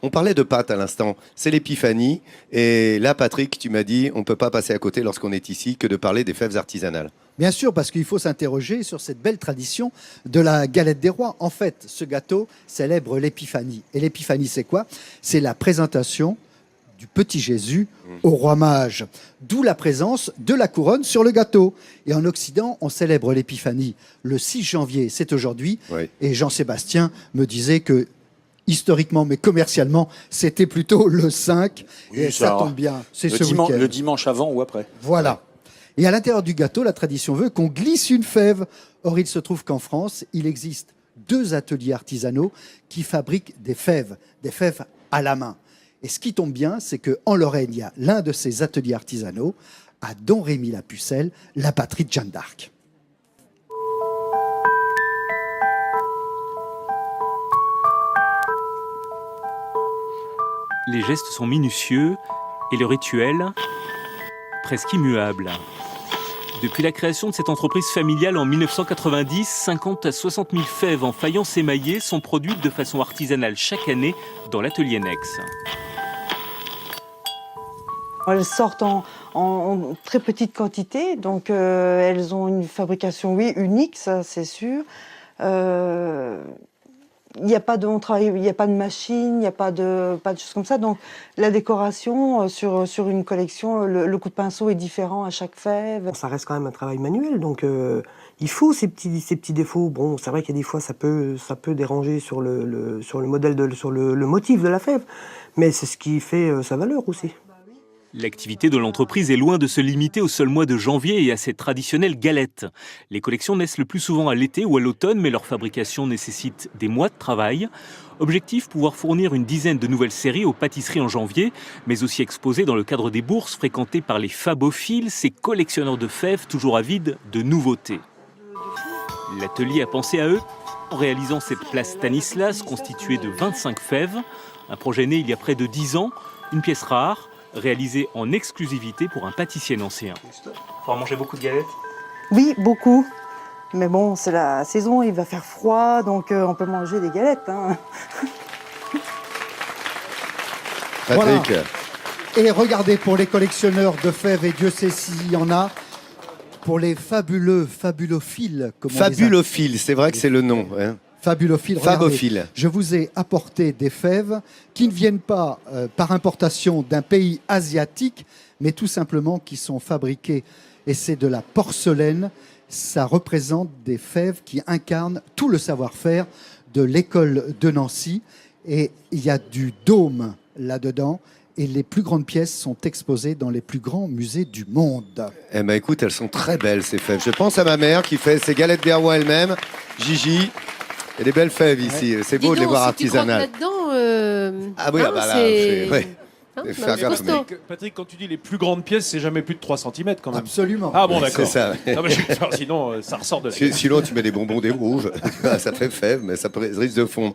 On parlait de pâtes à l'instant, c'est l'épiphanie. Et là, Patrick, tu m'as dit, on ne peut pas passer à côté lorsqu'on est ici que de parler des fèves artisanales. Bien sûr, parce qu'il faut s'interroger sur cette belle tradition de la galette des rois. En fait, ce gâteau célèbre l'épiphanie. Et l'épiphanie, c'est quoi? C'est la présentation du petit Jésus au roi mage. D'où la présence de la couronne sur le gâteau. Et en Occident, on célèbre l'épiphanie le 6 janvier, c'est aujourd'hui. Oui. Et Jean-Sébastien me disait que historiquement, mais commercialement, c'était plutôt le 5. Oui, et ça tombe bien, c'est ce week-end. Le dimanche avant ou après. Voilà. Et à l'intérieur du gâteau, la tradition veut qu'on glisse une fève. Or, il se trouve qu'en France, il existe 2 ateliers artisanaux qui fabriquent des fèves à la main. Et ce qui tombe bien, c'est qu'en Lorraine, il y a l'un de ces ateliers artisanaux, à Domrémy-la-Pucelle, la patrie de Jeanne d'Arc. Les gestes sont minutieux et le rituel presque immuable. Depuis la création de cette entreprise familiale en 1990, 50 à 60 000 fèves en faïence émaillée sont produites de façon artisanale chaque année dans l'atelier Nex. Elles sortent en très petite quantité, donc elles ont une fabrication, oui, unique, ça c'est sûr. Il n'y a pas de, il n'y a pas de machine, il n'y a pas de choses comme ça. Donc la décoration sur une collection, le coup de pinceau est différent à chaque fève. Ça reste quand même un travail manuel, donc il faut ces petits défauts. Bon, c'est vrai qu'il y a des fois ça peut déranger sur le modèle, sur le motif de la fève, mais c'est ce qui fait sa valeur aussi. L'activité de l'entreprise est loin de se limiter au seul mois de janvier et à ces traditionnelles galettes. Les collections naissent le plus souvent à l'été ou à l'automne, mais leur fabrication nécessite des mois de travail. Objectif, pouvoir fournir une dizaine de nouvelles séries aux pâtisseries en janvier, mais aussi exposer dans le cadre des bourses fréquentées par les fabophiles, ces collectionneurs de fèves toujours avides de nouveautés. L'atelier a pensé à eux en réalisant cette place Stanislas constituée de 25 fèves. Un projet né il y a près de 10 ans, une pièce rare, réalisé en exclusivité pour un pâtissier nancéen. Faut en manger beaucoup de galettes? Oui, beaucoup. Mais bon, c'est la saison, il va faire froid, donc on peut manger des galettes. Hein. Patrick, Voilà. Et regardez, pour les collectionneurs de fèves, et Dieu sait s'il y en a, pour les fabulophiles, comme on les appelle. fabulophile, c'est vrai que c'est le nom. Hein. Fabulophiles. Regardez, Fabophile. je vous ai apporté des fèves qui ne viennent pas par importation d'un pays asiatique, mais tout simplement qui sont fabriquées, et c'est de la porcelaine. Ça représente des fèves qui incarnent tout le savoir-faire de l'école de Nancy. Et il y a du dôme là-dedans. Et les plus grandes pièces sont exposées dans les plus grands musées du monde. Eh ben écoute, elles sont très belles ces fèves. Je pense à ma mère qui fait ses galettes des rois elle-même. Gigi. Il y a des belles fèves ici, c'est beau de les voir artisanales. Ah oui, ah bah là, c'est... Ouais. Faire gaffe, mais- Patrick, quand tu dis les plus grandes pièces, c'est jamais plus de 3 cm quand même. Absolument. Ah bon, d'accord. C'est ça. Non, mais sinon, ça ressort de la Sinon, tu mets des bonbons des rouges, ça fait fève, mais ça risque de fondre.